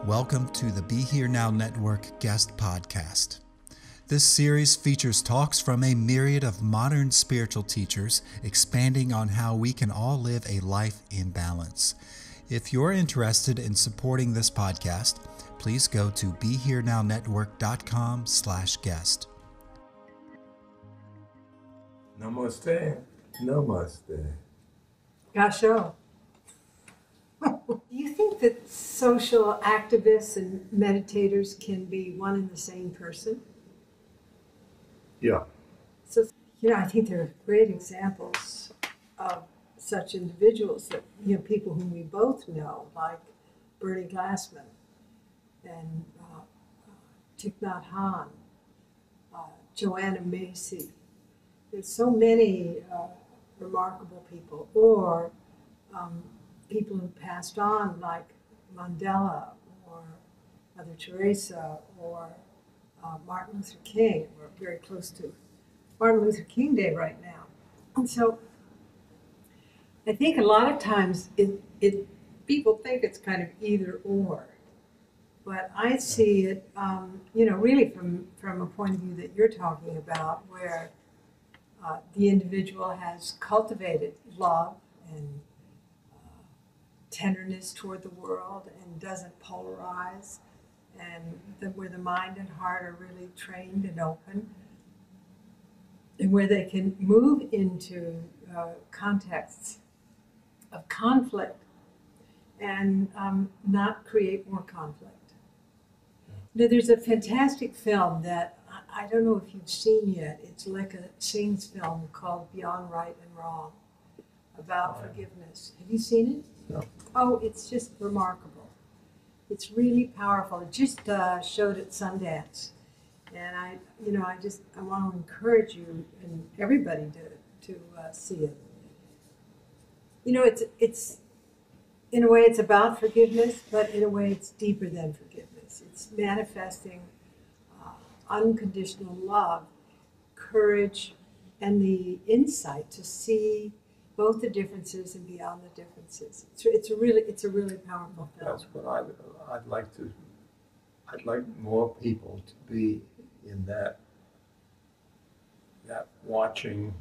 Welcome to the Be Here Now Network guest podcast. This series features talks from a myriad of modern spiritual teachers expanding on how we can all live a life in balance. If you're interested in supporting this podcast, please go to BeHereNowNetwork.com/guest. Namaste. Namaste. Gasho. Do you think that social activists and meditators can be one and the same person? Yeah. So, I think there are great examples of such individuals that, people whom we both know, like Bernie Glassman and Thich Nhat Hanh, Joanna Macy. There's so many remarkable people, or people who passed on, like Mandela or Mother Teresa or Martin Luther King. We're very close to Martin Luther King Day right now. And so I think a lot of times people think it's kind of either or. But I see it, really from a point of view that you're talking about, where the individual has cultivated love and tenderness toward the world and doesn't polarize, and where the mind and heart are really trained and open, and where they can move into contexts of conflict and not create more conflict. There's a fantastic film that I don't know if you've seen yet. It's like a Singh's film called Beyond Right and Wrong, about forgiveness. Have you seen it? No. Oh, it's just remarkable. It's really powerful. It just showed at Sundance, and I want to encourage you and everybody to see it. It's in a way it's about forgiveness, but in a way it's deeper than forgiveness. It's manifesting unconditional love, courage, and the insight to see both the differences and beyond the differences. It's a really powerful film. That's what I'd like to. I'd like more people to be in that watching,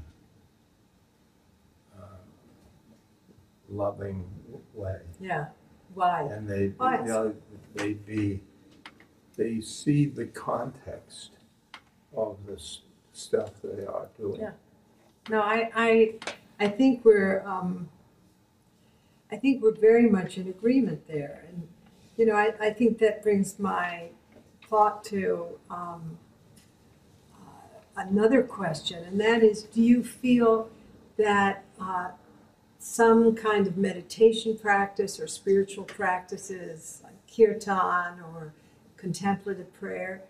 loving way. Yeah. Why? And they see the context of this stuff they are doing. Yeah. No, I think we're very much in agreement there, and I think that brings my thought to another question, and that is: do you feel that some kind of meditation practice or spiritual practices, like kirtan or contemplative prayer,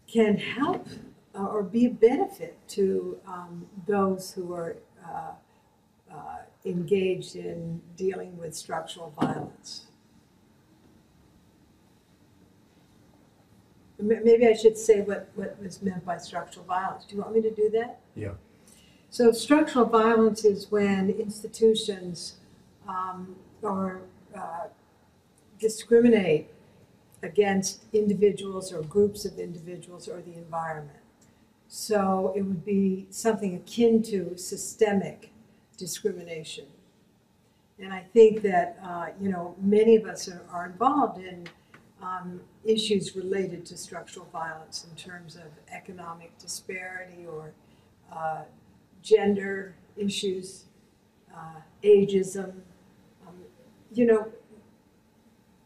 can help or be a benefit to those who are engaged in dealing with structural violence? Maybe I should say what was meant by structural violence. Do you want me to do that? Yeah. So structural violence is when institutions discriminate against individuals or groups of individuals or the environment. So it would be something akin to systemic discrimination. And I think that, many of us are involved in issues related to structural violence in terms of economic disparity or gender issues, ageism,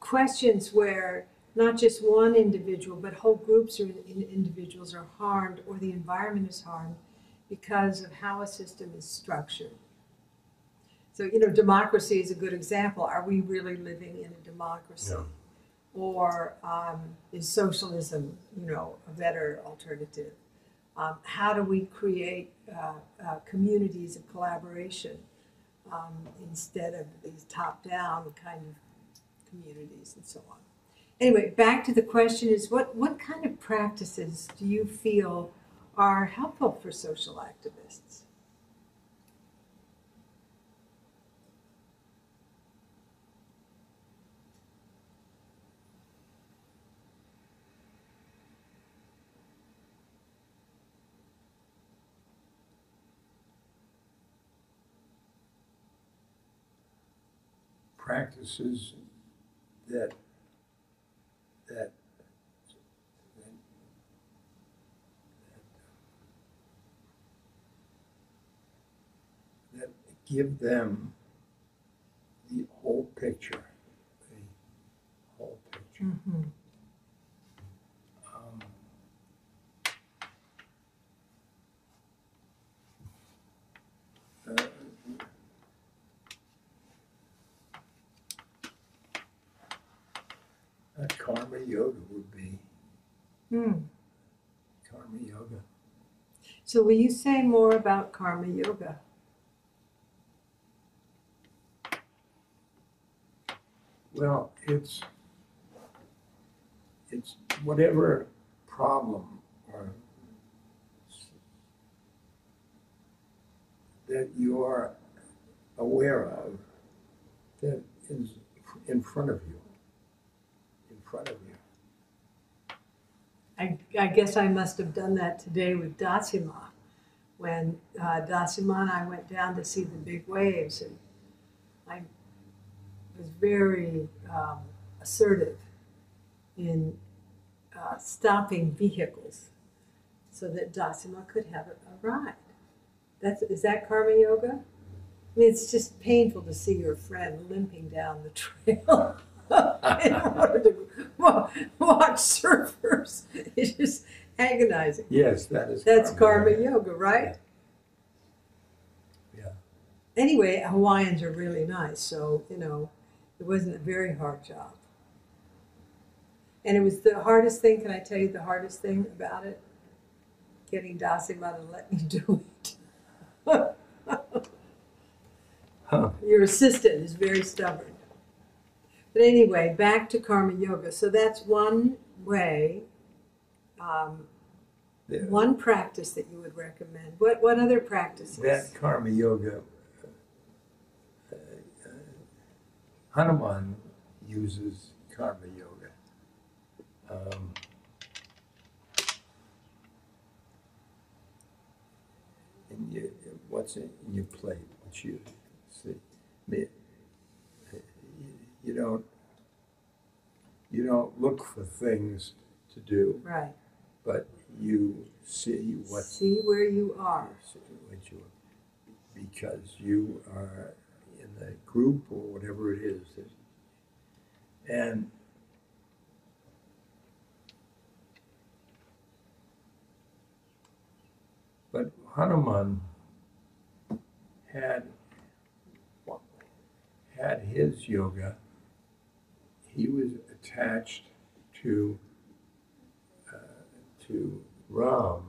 questions where not just one individual, but whole groups or individuals are harmed, or the environment is harmed because of how a system is structured. So, democracy is a good example. Are we really living in a democracy? Yeah. Or is socialism, a better alternative? How do we create communities of collaboration instead of these top-down kind of communities and so on? Anyway, back to the question is, what kind of practices do you feel are helpful for social activists? practices that that that give them the whole picture, the whole picture. Mm-hmm. Karma yoga would be karma yoga. So will you say more about karma yoga? Well, it's whatever problem or that you are aware of that is in front of you. I guess I must have done that today with Dasima. When Dasima and I went down to see the big waves, and I was very assertive in stopping vehicles so that Dasima could have a ride. Is that karma yoga? I mean, it's just painful to see your friend limping down the trail in order to watch surfers. It's just agonizing. Yes, that's karma yoga, right? Yeah. Anyway, Hawaiians are really nice, so it wasn't a very hard job. And it was the hardest thing. Can I tell you the hardest thing about it? Getting Dasima to let me do it. Your assistant is very stubborn. But anyway, back to karma yoga. So that's one way, one practice that you would recommend. What other practices? That karma yoga, Hanuman uses karma yoga. What's in your plate? What you see? You don't look for things to do, right? But you see where you are. Because you are in the group or whatever it is, and but Hanuman had his yoga. He was attached to Ram,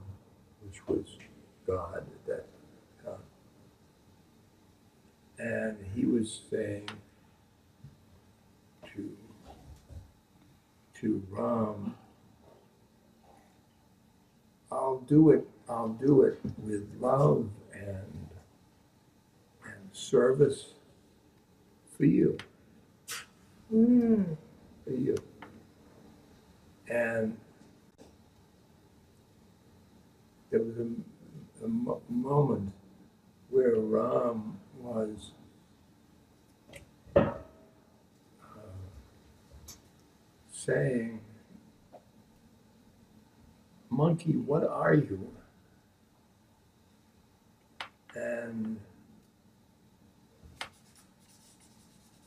which was God at that time, and he was saying to Ram, I'll do it with love and service for you. For you. And there was a moment where Ram was saying, monkey, what are you? And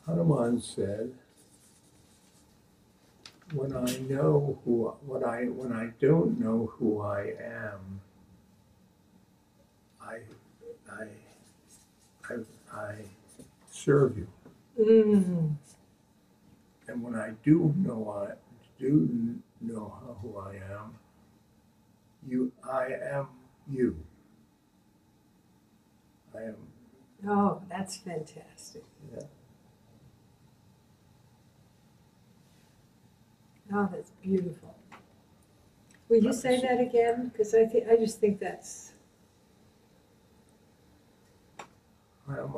Hanuman said, when I don't know who I am, I serve you. And when I do know who I am, I am you. I am. Oh, that's fantastic. Yeah. Oh, that's beautiful. Will you say that again? Because I just think that's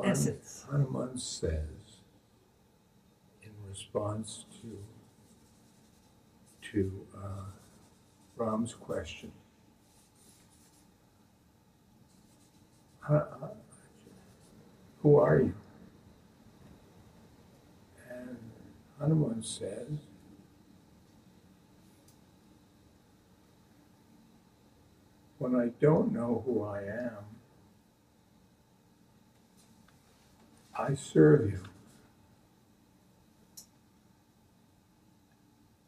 essence. Hanuman says, in response to Ram's question, who are you? Hanuman says, when I don't know who I am, I serve you.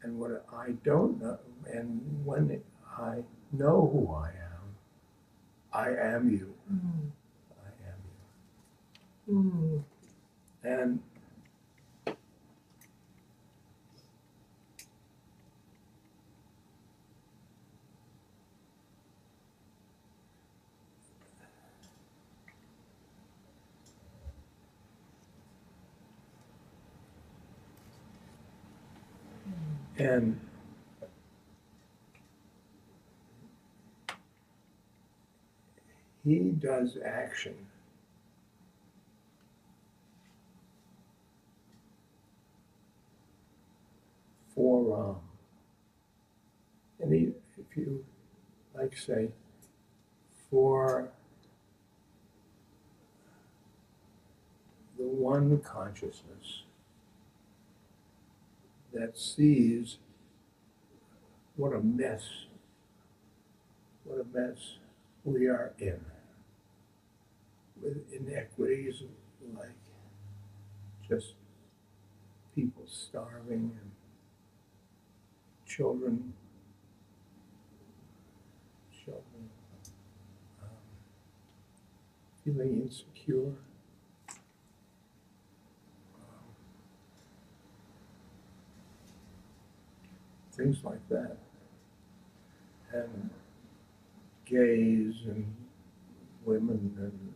And when I don't know, and when I know who I am you. Mm. I am you. Mm. And And he does action for Ram. And he, if you like say, for the one consciousness that sees what a mess we are in, with inequities like just people starving and children feeling insecure, things like that, and gays and women and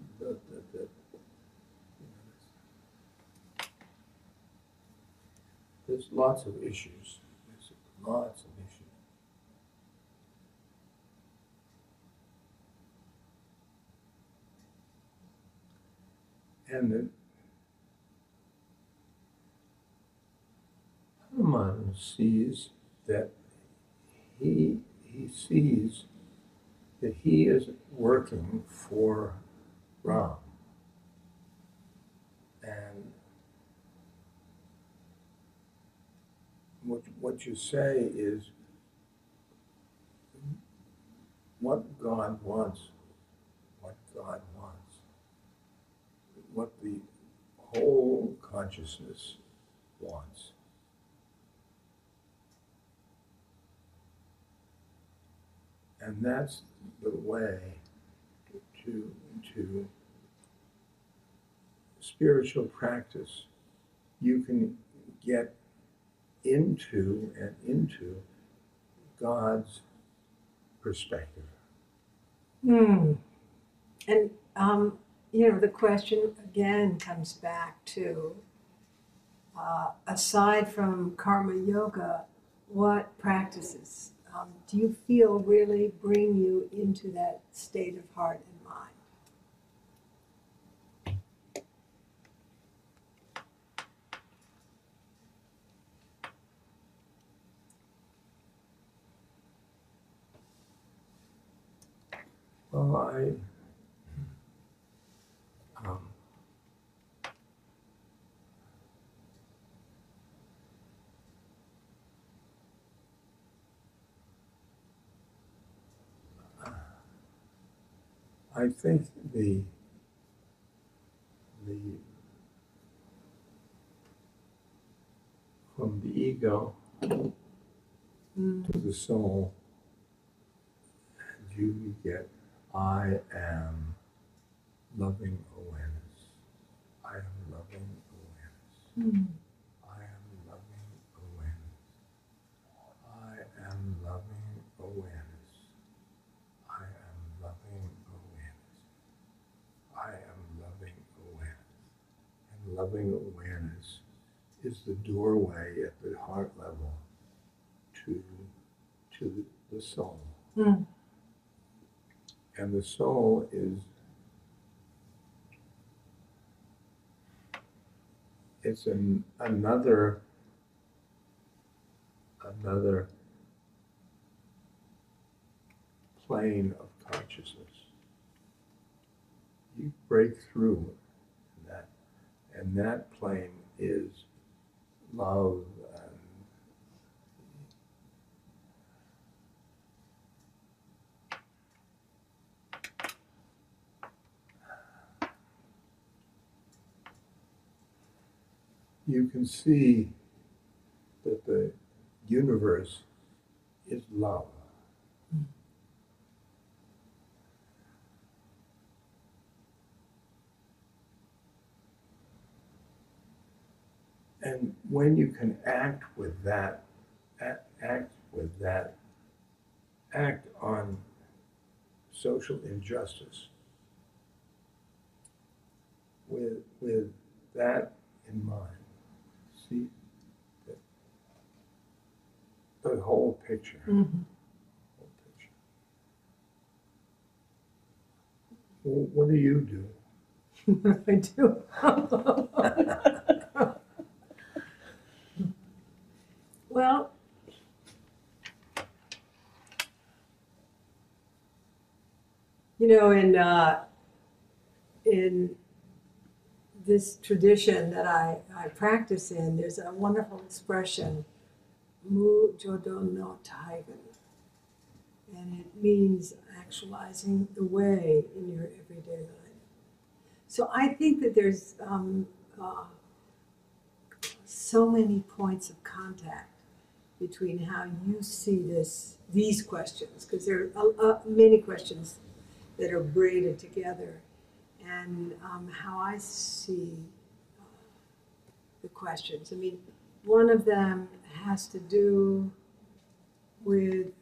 there's lots of issues. There's lots of issues. And the Hanuman sees that he sees that he is working for Ram. And what you say is what God wants, what the whole consciousness wants. And that's the way to spiritual practice. You can get into God's perspective. Mm. And, the question again comes back to, aside from karma yoga, what practices do you feel really bring you into that state of heart and mind? Well, I think the from the ego to the soul, you get I am loving awareness. I am loving awareness. Mm. I am loving awareness. I am loving awareness. I am loving awareness. I am loving awareness. And loving awareness is the doorway at the heart level to the soul. Mm. And the soul is, it's another plane of consciousness. You break through that, and that plane is love. You can see that the universe is love. And when you can act with that, act on social injustice with that in mind, see the whole picture. Mm-hmm. Whole picture. Well, what do you do? I do. Well, you know, in this tradition that I practice in, there's a wonderful expression, mu jodon no taigen, and it means actualizing the way in your everyday life. So I think that there's so many points of contact between how you see these questions, because there are many questions that are braided together, and how I see the questions. I mean, one of them has to do with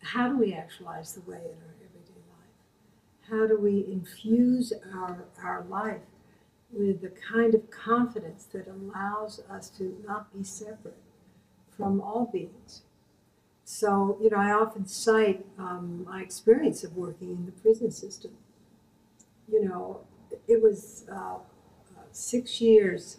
how do we actualize the way in our everyday life? How do we infuse our life with the kind of confidence that allows us to not be separate from all beings? So, you know, I often cite my experience of working in the prison system. You know, it was 6 years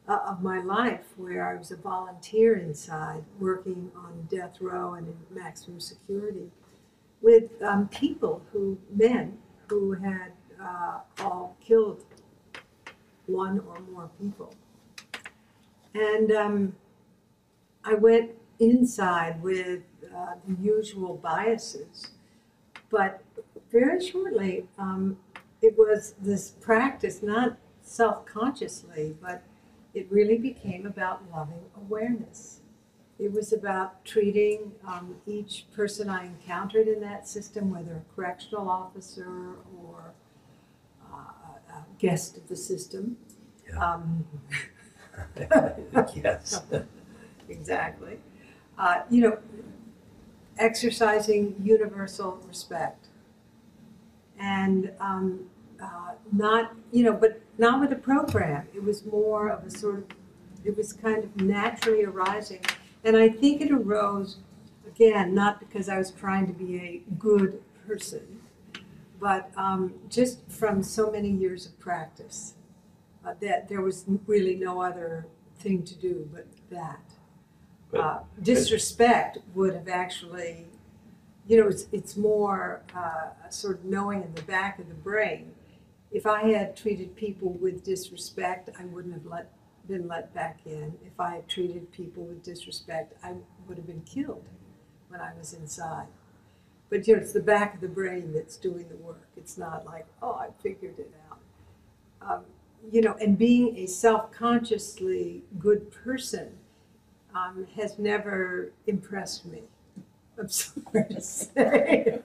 of my life where I was a volunteer inside, working on death row and in maximum security with men who had all killed one or more people. And I went inside with the usual biases, but very shortly it was this practice, not self-consciously, but it really became about loving awareness. It was about treating each person I encountered in that system, whether a correctional officer or a guest of the system. Yeah. Yes. Exactly. You know, exercising universal respect. And not, you know, but not with a program. It was more of a sort of, it was kind of naturally arising. And I think it arose, again, not because I was trying to be a good person, but just from so many years of practice, that there was really no other thing to do but that. Disrespect would have actually, you know, it's more a sort of knowing in the back of the brain. If I had treated people with disrespect, I wouldn't have been let back in. If I had treated people with disrespect, I would have been killed when I was inside. But you know, it's the back of the brain that's doing the work. It's not like, oh, I figured it out. You know, and being a self-consciously good person has never impressed me. I'm sorry to say.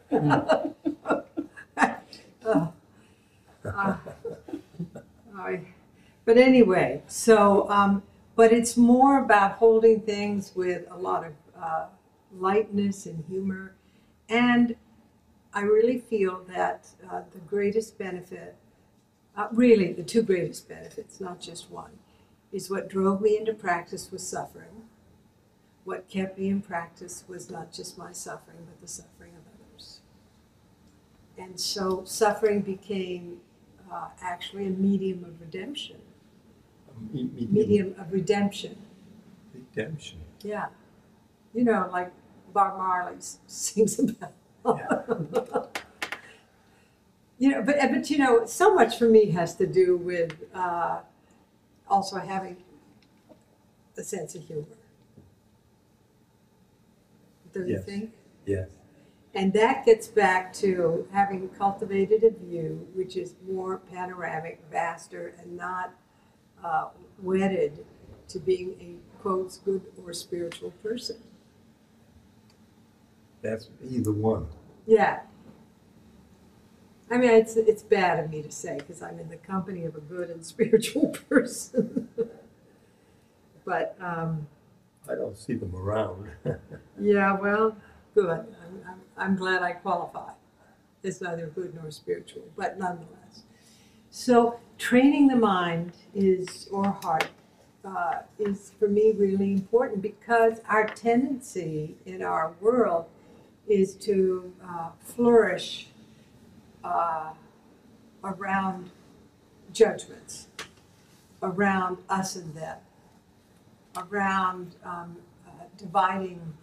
But anyway, so, but it's more about holding things with a lot of lightness and humor. And I really feel that the greatest benefit, really the two greatest benefits, not just one, is what drove me into practice was suffering. What kept me in practice was not just my suffering, but the suffering of others. And so suffering became actually a medium of redemption. Medium of redemption. Redemption. Yeah. You know, like Bob Marley sings about. Yeah. You know, but you know, so much for me has to do with also having a sense of humor. Don't you Yes. think? Yes. And that gets back to having cultivated a view which is more panoramic, vaster, and not wedded to being a, quotes, good or spiritual person. That's either one. Yeah. I mean, it's bad of me to say because I'm in the company of a good and spiritual person. But I don't see them around. yeah, well, good. I'm glad I qualify. It's neither good nor spiritual, but nonetheless. So training the mind or heart is for me really important because our tendency in our world is to flourish around judgments, around us and them, around dividing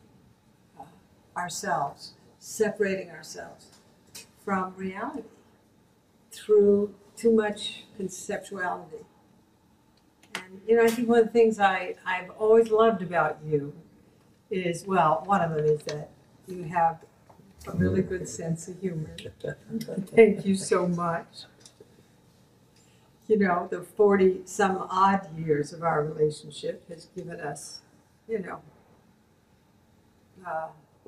ourselves, separating ourselves from reality through too much conceptuality. And, you know, I think one of the things I've always loved about you is, well, one of them is that you have a really good sense of humor. Thank you so much. You know, the 40-some odd years of our relationship has given us, you know,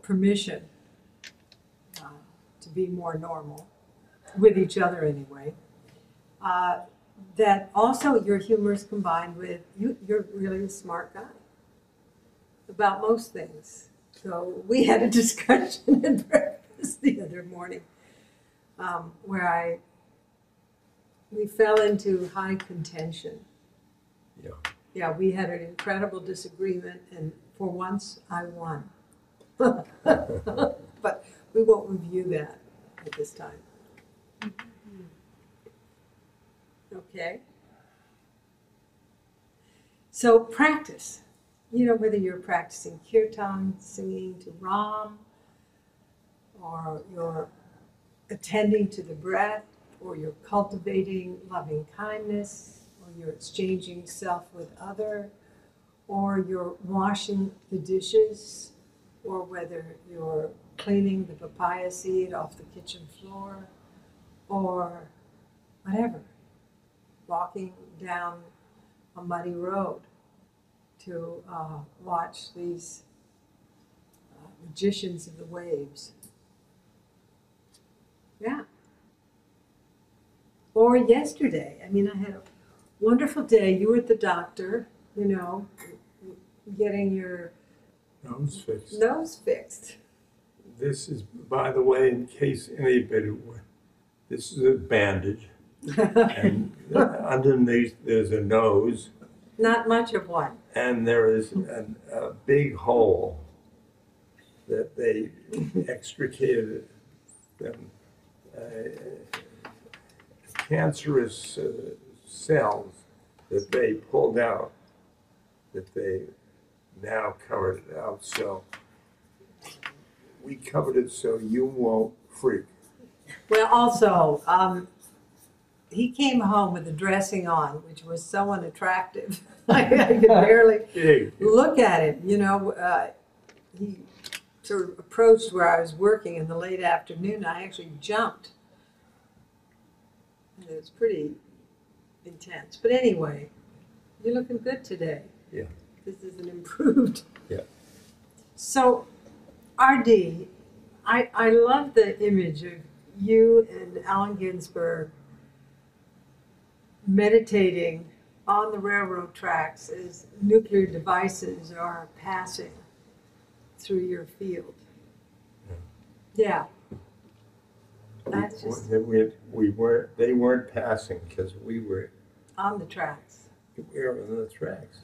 permission to be more normal, with each other anyway. That also your humor is combined with, you're really a smart guy about most things. So we had a discussion at breakfast the other morning where we fell into high contention. Yeah. Yeah, we had an incredible disagreement, and for once I won. But we won't review that at this time. Okay? So practice. You know, whether you're practicing kirtan, singing to Ram, or you're attending to the breath, or you're cultivating loving kindness, or you're exchanging self with other, or you're washing the dishes, or whether you're cleaning the papaya seed off the kitchen floor, or whatever, walking down a muddy road to watch these magicians of the waves. Yeah. Or yesterday, I mean, I had a wonderful day. You were at the doctor, you know, getting your Nose fixed. nose fixed. This is, by the way, in case anybody would, this is a bandage. And underneath there's a nose. Not much of one. And there is a big hole that they extricated them. Cancerous cells that they pulled out, that they now covered it out. So we covered it so you won't freak. Well, also, he came home with a dressing on, which was so unattractive. I could barely look at it. You know, he sort of approached where I was working in the late afternoon. I actually jumped. And it was pretty intense. But anyway, you're looking good today. Yeah. This is an improved. Yeah. So, RD, I love the image of you and Allen Ginsberg meditating on the railroad tracks as nuclear devices are passing through your field. Yeah. That's just They weren't passing because we were on the tracks. on the tracks.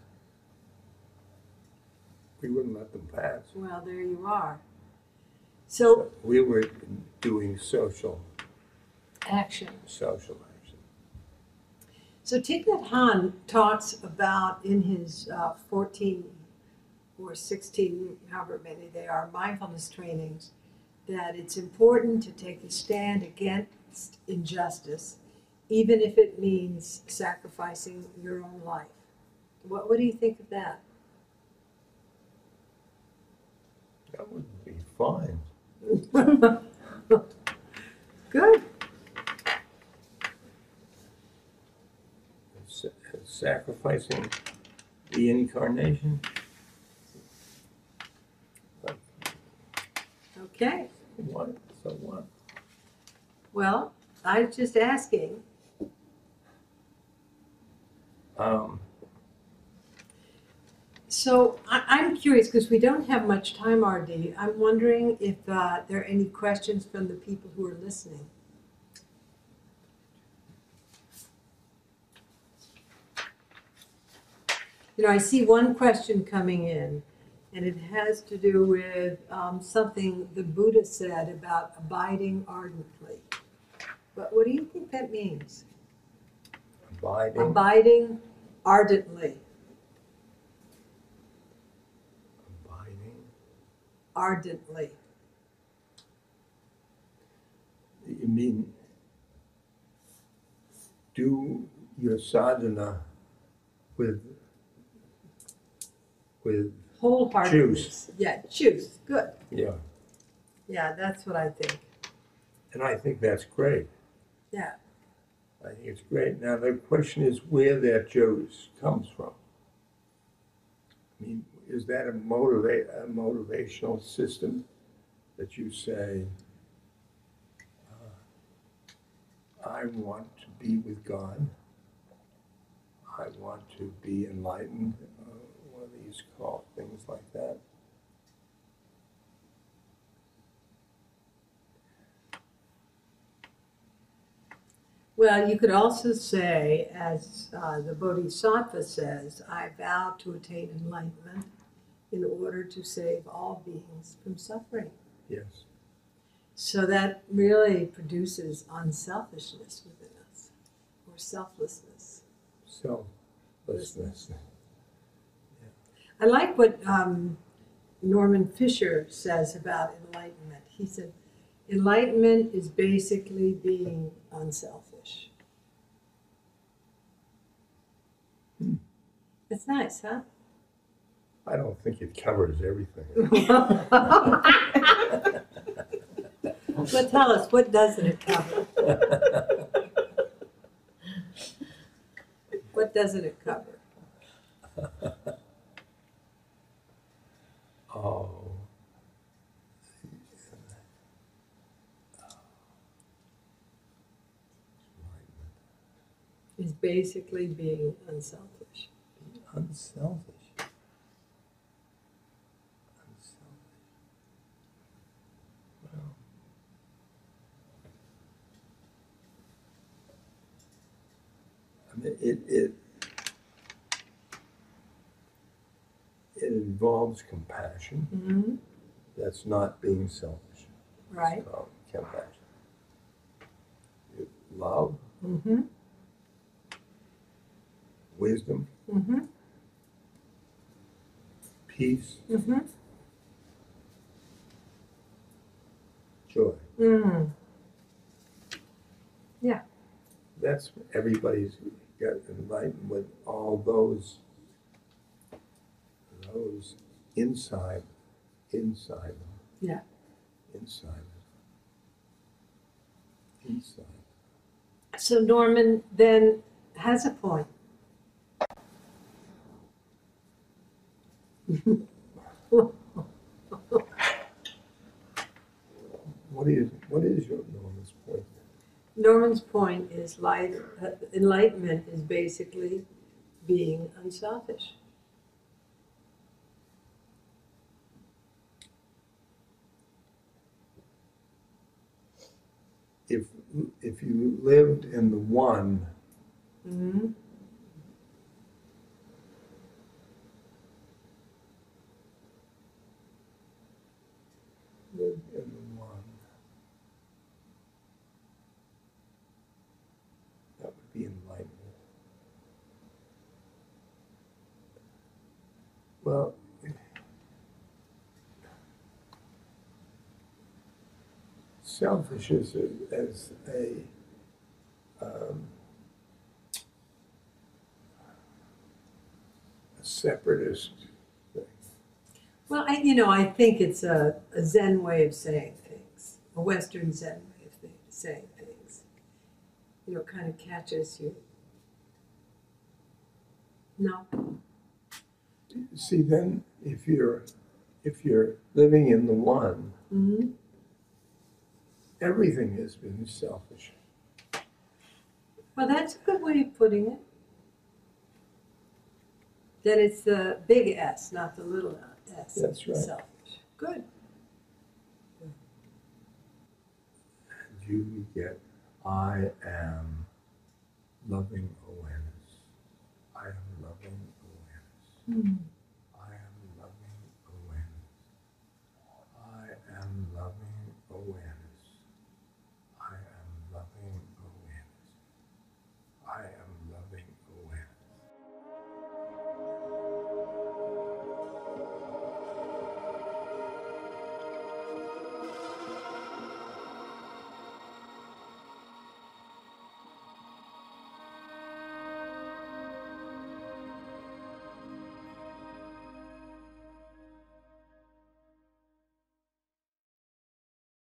We wouldn't let them pass. Well, there you are. So We were doing social action. action. So Thich Nhat Hanh talks about in his 14 or 16, however many they are, mindfulness trainings, that it's important to take a stand against injustice, even if it means sacrificing your own life. What do you think of that? That would be fine. Good. Sacrificing the incarnation. Okay. What? So what? Well, I was just asking. So I'm curious because we don't have much time, RD. I'm wondering if there are any questions from the people who are listening. You know, I see one question coming in, and it has to do with something the Buddha said about abiding ardently. But what do you think that means? Abiding ardently. Abiding. Ardently. You mean do your sadhana with wholeheartedness. Choose. Yeah, choose. Good. Yeah. Yeah, that's what I think. And I think that's great. Yeah. I think it's great. Now the question is where that choose comes from. I mean, is that a motivational system that you say, I want to be with God. I want to be enlightened. One of these called things like that. Well, you could also say, as the Bodhisattva says, I vow to attain enlightenment in order to save all beings from suffering. Yes. So that really produces unselfishness within us, or selflessness. Selflessness. I like what Norman Fisher says about enlightenment. He said, enlightenment is basically being unselfish. It's nice, huh? I don't think it covers everything. But tell us, what doesn't it cover? What doesn't it cover? Oh. Is basically being unselfish. Unselfish. Well, I mean, it involves compassion. Mm-hmm. That's not being selfish. Right. It's called compassion. Love. Mm-hmm. Wisdom. Mm-hmm. Peace. Mm-hmm. Joy. Mm. Yeah. That's everybody's got enlightened with all those inside them. Yeah. Inside. So Norman then has a point. What is your Norman's point? Norman's point is enlightenment is basically being unselfish. If you lived in the one, Mm-hmm. lived in the one, that would be enlightenment. Well, selfish as a separatist thing. Well, I think it's a Zen way of saying things, a Western Zen way of saying things. Kind of catches you. No. See, then if you're living in the one, Mm-hmm. everything has been selfish. Well, that's a good way of putting it. That it's the big S, not the little s. That's right. Selfish. Good. And you get, I am loving awareness. I am loving awareness. Mm.